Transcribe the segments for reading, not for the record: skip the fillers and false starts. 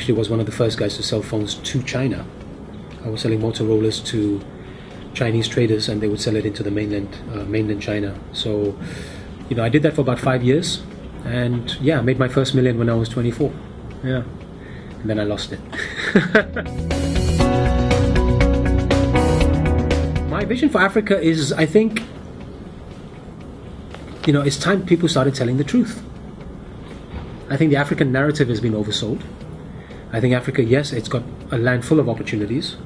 actually was one of the first guys to sell phones to China. I was selling Motorola's to Chinese traders, and they would sell it into the mainland China. So, I did that for about 5 years, and I made my first million when I was 24. Yeah, and then I lost it. My vision for Africa is, I think, it's time people started telling the truth. I think the African narrative has been oversold. I think Africa, yes, it's got a land full of opportunities.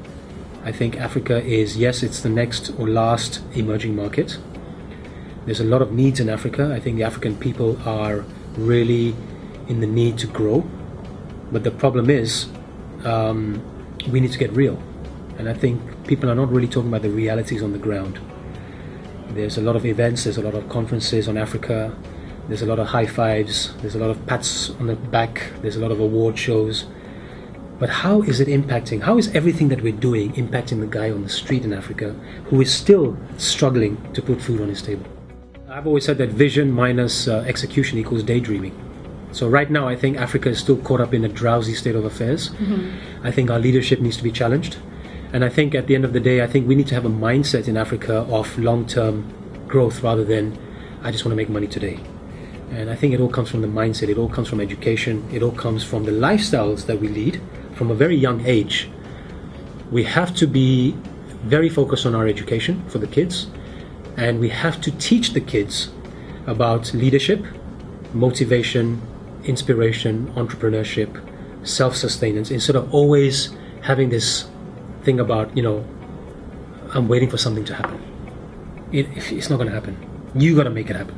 I think Africa is, yes, it's the next or last emerging market. There's a lot of needs in Africa. I think the African people are really in the need to grow. But the problem is, we need to get real. And I think people are not really talking about the realities on the ground. There's a lot of events, there's a lot of conferences on Africa, there's a lot of high fives, there's a lot of pats on the back, there's a lot of award shows. But how is it impacting? How is everything that we're doing impacting the guy on the street in Africa who is still struggling to put food on his table? I've always said that vision minus execution equals daydreaming. So right now, I think Africa is still caught up in a drowsy state of affairs. I think our leadership needs to be challenged. And I think at the end of the day, I think we need to have a mindset in Africa of long-term growth rather than, I just want to make money today. And I think it all comes from the mindset, it all comes from education, it all comes from the lifestyles that we lead from a very young age. We have to be very focused on our education for the kids, and we have to teach the kids about leadership, motivation, inspiration, entrepreneurship, self-sustenance, instead of always having this thing about, I'm waiting for something to happen. It's not going to happen. You got to make it happen.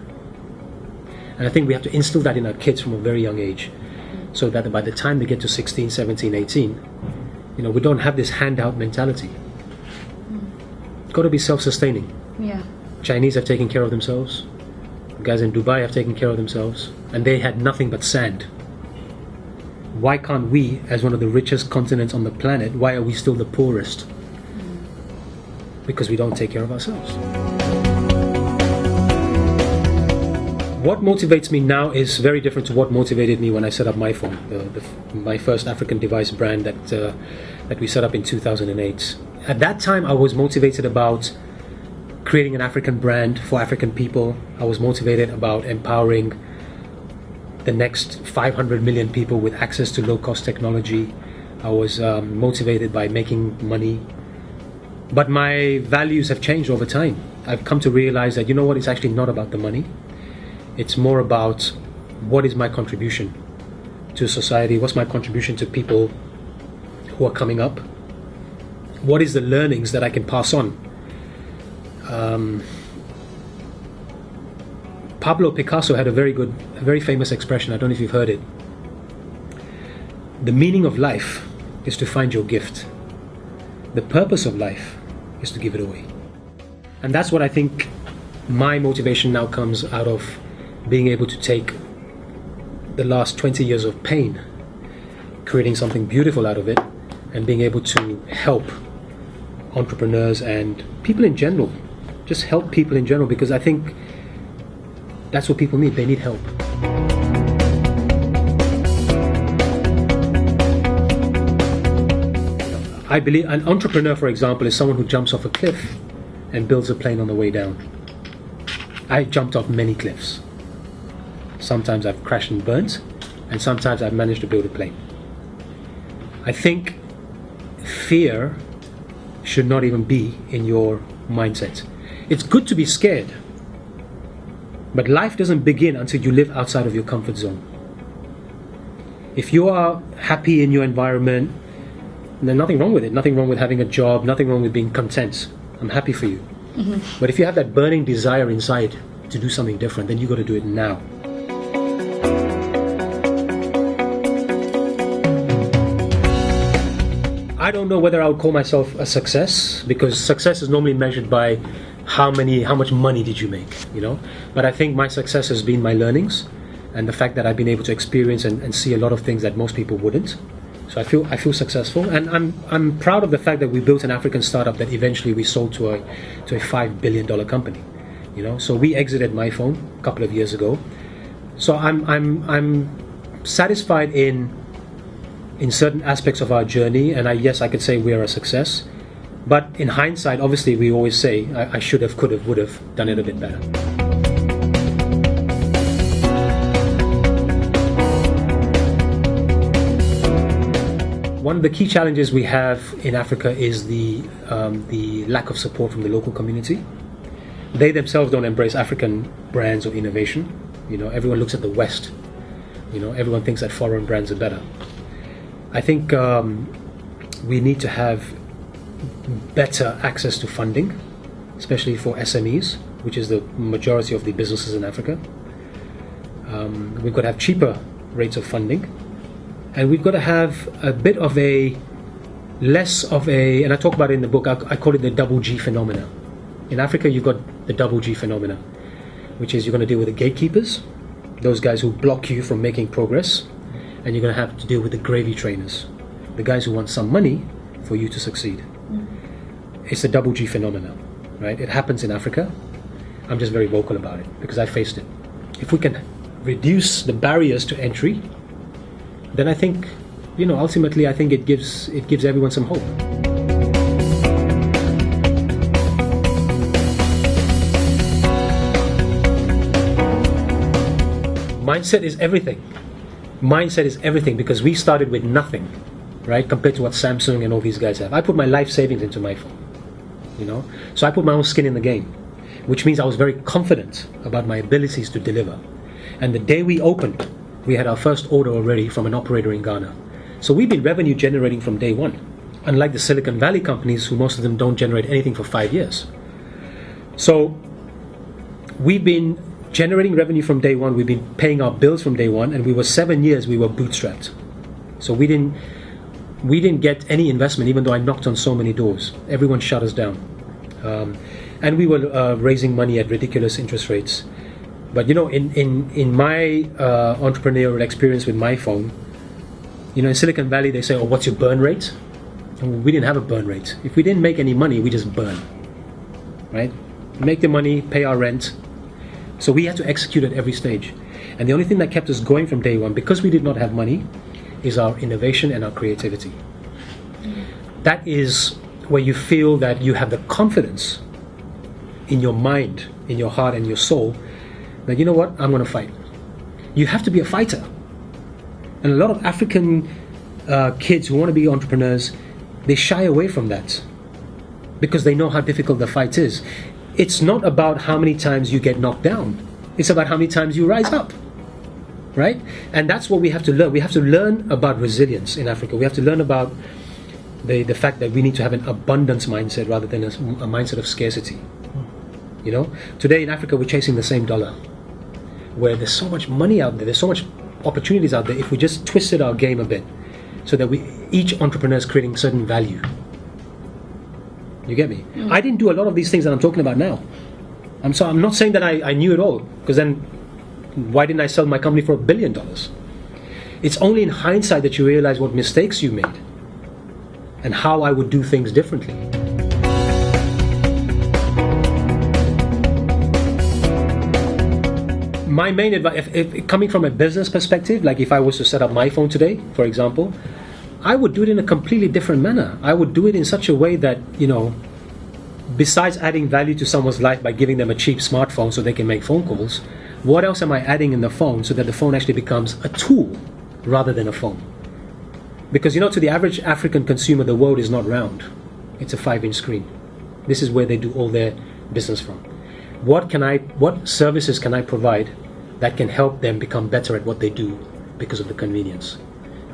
And I think we have to instill that in our kids from a very young age, so that by the time they get to 16, 17, 18, we don't have this handout mentality. Got to be self-sustaining. Yeah. Chinese have taken care of themselves. The guys in Dubai have taken care of themselves, and they had nothing but sand. Why can't we, as one of the richest continents on the planet, why are we still the poorest? Because we don't take care of ourselves. What motivates me now is very different to what motivated me when I set up MyPhone, my first African device brand that we set up in 2008. At that time, I was motivated about creating an African brand for African people. I was motivated about empowering the next 500 million people with access to low-cost technology. I was motivated by making money. But my values have changed over time. I've come to realize that, it's actually not about the money. It's more about what is my contribution to society, what's my contribution to people who are coming up, what is the learnings that I can pass on. Pablo Picasso had a very famous expression, I don't know if you've heard it. The meaning of life is to find your gift. The purpose of life is to give it away. And that's what I think my motivation now comes out of, being able to take the last 20 years of pain, creating something beautiful out of it, and being able to help entrepreneurs and people in general. Just help people in general, because I think that's what people need. They need help. I believe an entrepreneur, for example, is someone who jumps off a cliff and builds a plane on the way down. I jumped off many cliffs. Sometimes I've crashed and burnt, and sometimes I've managed to build a plane. I think fear should not even be in your mindset. It's good to be scared, but life doesn't begin until you live outside of your comfort zone. If you are happy in your environment, there's nothing wrong with it. Nothing wrong with having a job, nothing wrong with being content. I'm happy for you. But if you have that burning desire inside to do something different, then you got to do it now. I don't know whether I would call myself a success, because success is normally measured by how much money did you make, But I think my success has been my learnings, and the fact that I've been able to experience and see a lot of things that most people wouldn't. So I feel successful, and I'm proud of the fact that we built an African startup that eventually we sold to a $5 billion company. So we exited MyPhone a couple of years ago. So I'm satisfied in in certain aspects of our journey, and yes, I could say we are a success. But in hindsight, obviously, we always say, I should have, could have, would have done it a bit better. One of the key challenges we have in Africa is the lack of support from the local community. They themselves don't embrace African brands or innovation. Everyone looks at the West. Everyone thinks that foreign brands are better. I think we need to have better access to funding, especially for SMEs, which is the majority of the businesses in Africa. We've got to have cheaper rates of funding, and we've got to have a bit of less of and I talk about it in the book, I call it the double G phenomena. In Africa, you've got the double G phenomena, which is you're going to deal with the gatekeepers, those guys who block you from making progress, and you're going to have to deal with the gravy trainers, the guys who want some money for you to succeed. It's a double G phenomena, right? It happens in Africa. I'm just very vocal about it because I faced it. If we can reduce the barriers to entry, then I think, ultimately, I think it gives everyone some hope. Mindset is everything. Mindset is everything because we started with nothing, right? Compared to what Samsung and all these guys have. I put my life savings into my phone, So I put my own skin in the game, which means I was very confident about my abilities to deliver. And the day we opened, we had our first order already from an operator in Ghana. So we've been revenue generating from day one, unlike the Silicon Valley companies who most of them don't generate anything for 5 years. So we've been generating revenue from day one, we've been paying our bills from day one, and we were 7 years, we were bootstrapped. So we didn't get any investment, even though I knocked on so many doors. Everyone shut us down. And we were raising money at ridiculous interest rates. But in my entrepreneurial experience with my phone, in Silicon Valley they say, "Oh, what's your burn rate?" And we didn't have a burn rate. If we didn't make any money, we just burn. Right? Make the money, pay our rent. So we had to execute at every stage. And the only thing that kept us going from day one, because we did not have money, is our innovation and our creativity. That is where you feel that you have the confidence in your mind, in your heart and your soul, that you know what, I'm going to fight. You have to be a fighter. And a lot of African kids who want to be entrepreneurs, they shy away from that because they know how difficult the fight is. It's not about how many times you get knocked down. It's about how many times you rise up. Right? And that's what we have to learn. We have to learn about resilience in Africa. We have to learn about the fact that we need to have an abundance mindset rather than a mindset of scarcity. Today in Africa we're chasing the same dollar, where there's so much money out there, there's so much opportunities out there. If we just twisted our game a bit, so that each entrepreneur is creating certain value. You get me? I didn't do a lot of these things that I'm talking about now. I'm not saying that I knew it all, because then why didn't I sell my company for $1 billion? It's only in hindsight that you realize what mistakes you made and how I would do things differently. My main advice, if coming from a business perspective, like if I was to set up my phone today, for example, I would do it in a completely different manner. I would do it in such a way that, besides adding value to someone's life by giving them a cheap smartphone so they can make phone calls, what else am I adding in the phone so that the phone actually becomes a tool rather than a phone? Because to the average African consumer, the world is not round. It's a 5-inch screen. This is where they do all their business from. What services can I provide that can help them become better at what they do because of the convenience?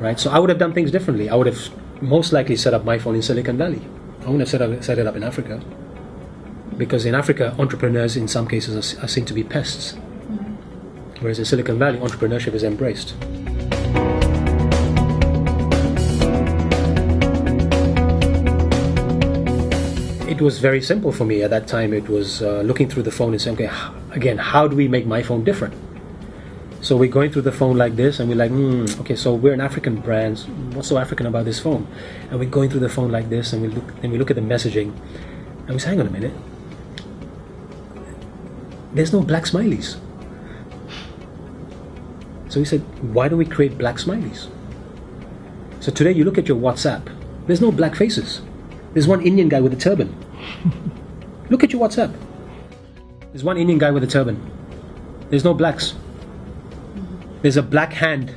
Right? So I would have done things differently. I would have most likely set up my phone in Silicon Valley. I wouldn't have set it up in Africa. Because in Africa, entrepreneurs in some cases are seen to be pests. Whereas in Silicon Valley, entrepreneurship is embraced. It was very simple for me at that time. It was looking through the phone and saying, okay, again, how do we make my phone different? So we're going through the phone like this, and we're like, okay, so we're an African brand. What's so African about this phone? And we're going through the phone like this, and we look at the messaging, and we say, hang on a minute. There's no black smileys. So we said, why don't we create black smileys? So today you look at your WhatsApp, there's no black faces. There's one Indian guy with a turban. Look at your WhatsApp. There's one Indian guy with a turban. There's no blacks. There's a black hand.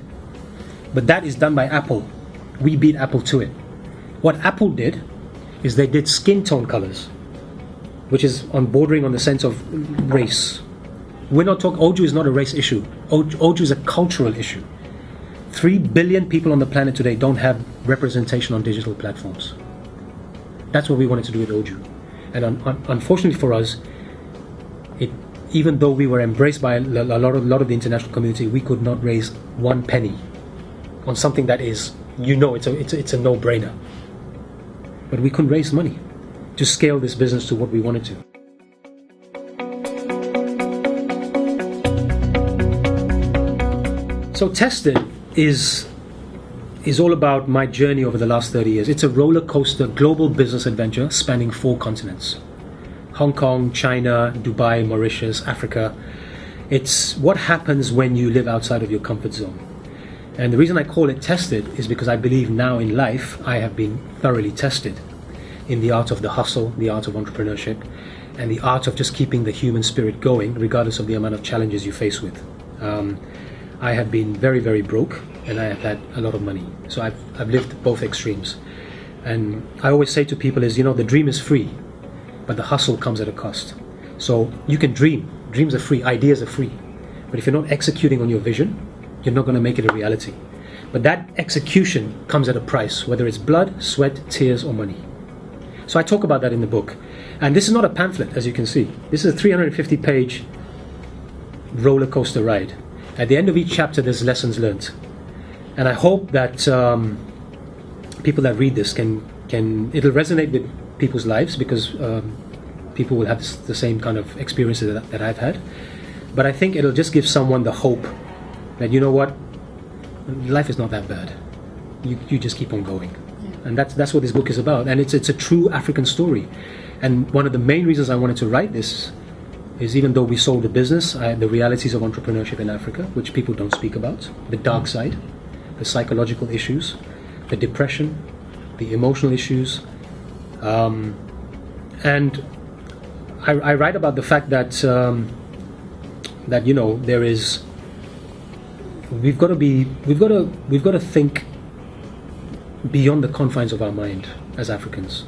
But that is done by Apple. We beat Apple to it. What Apple did is they did skin tone colors, which is bordering on the sense of race. We're not talking, Oju is not a race issue. Oju is a cultural issue. 3 billion people on the planet today don't have representation on digital platforms. That's what we wanted to do with Oju. And unfortunately for us, even though we were embraced by a lot of the international community, we could not raise 1 penny on something that is, it's a no-brainer. But we couldn't raise money to scale this business to what we wanted to. So Tested is all about my journey over the last 30 years. It's a roller coaster global business adventure spanning 4 continents. Hong Kong, China, Dubai, Mauritius, Africa. It's what happens when you live outside of your comfort zone. And the reason I call it Tested is because I believe now in life I have been thoroughly tested in the art of the hustle, the art of entrepreneurship, and the art of just keeping the human spirit going regardless of the amount of challenges you face with. I have been very, very broke, and I have had a lot of money. So I've lived both extremes. And I always say to people is, the dream is free, but the hustle comes at a cost. So you can dream. Dreams are free. Ideas are free. But if you're not executing on your vision, you're not going to make it a reality. But that execution comes at a price, whether it's blood, sweat, tears, or money. So I talk about that in the book. And this is not a pamphlet, as you can see. This is a 350-page roller coaster ride. At the end of each chapter, there's lessons learned. And I hope that people that read this it'll resonate with people's lives, because people will have the same kind of experiences that I've had. But I think it'll just give someone the hope that, you know what, life is not that bad. You just keep on going. Yeah. And that's what this book is about. And it's a true African story. And one of the main reasons I wanted to write this is, even though we sold the business, the realities of entrepreneurship in Africa, which people don't speak about, the dark side, the psychological issues, the depression, the emotional issues, and I write about the fact that there is, we've got to think beyond the confines of our mind as Africans.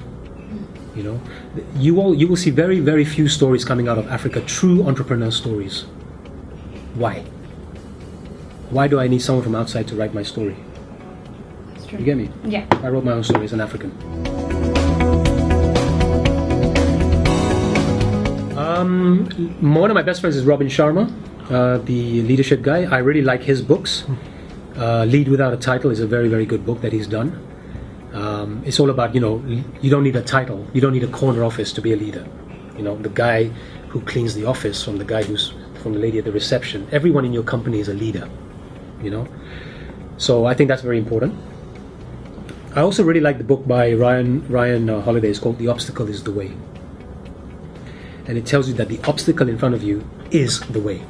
You will see very, very few stories coming out of Africa, true entrepreneur stories. Why? Why do I need someone from outside to write my story? That's true. You get me? Yeah. I wrote my own story as an African. One of my best friends is Robin Sharma, the leadership guy. I really like his books. Lead Without a Title is a very, very good book that he's done. It's all about, you don't need a title. You don't need a corner office to be a leader. The guy who cleans the office from the lady at the reception. Everyone in your company is a leader, So I think that's very important. I also really like the book by Ryan Holiday. It's called The Obstacle is the Way. And it tells you that the obstacle in front of you is the way.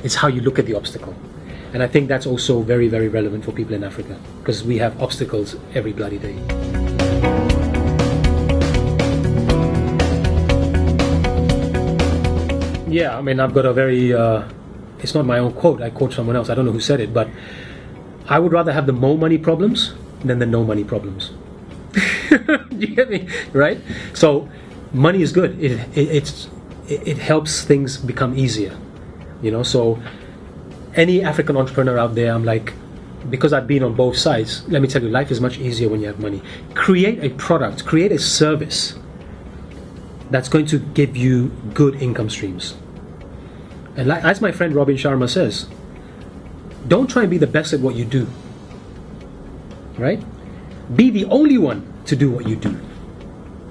It's how you look at the obstacle. And I think that's also very, very relevant for people in Africa, because we have obstacles every bloody day. Yeah, I mean, I've got a very, it's not my own quote, I quote someone else, I don't know who said it, but I would rather have the more money problems than the no money problems. You get me? Right? So, money is good. It helps things become easier. So any African entrepreneur out there, I'm like, because I've been on both sides, let me tell you, life is much easier when you have money. Create a product, create a service that's going to give you good income streams. And as my friend Robin Sharma says, don't try and be the best at what you do. Right? Be the only one to do what you do.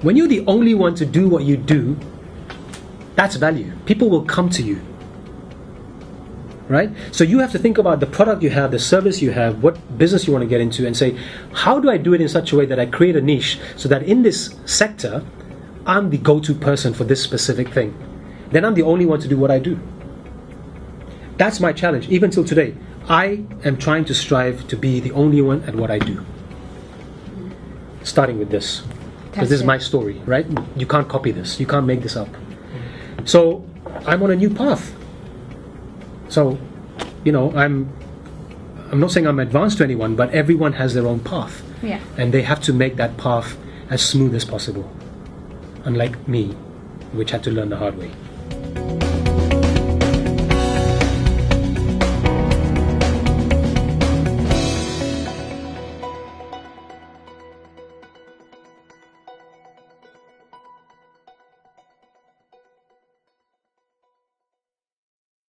When you're the only one to do what you do, that's value. People will come to you. Right? So you have to think about the product you have, the service you have, what business you want to get into, and say, how do I do it in such a way that I create a niche so that in this sector, I'm the go-to person for this specific thing. Then I'm the only one to do what I do. That's my challenge. Even till today, I am trying to strive to be the only one at what I do. starting with this. Because this is my story, right? You can't copy this. You can't make this up. So I'm on a new path. So, I'm not saying I'm advanced to anyone, but everyone has their own path. Yeah. And they have to make that path as smooth as possible. Unlike me, which had to learn the hard way.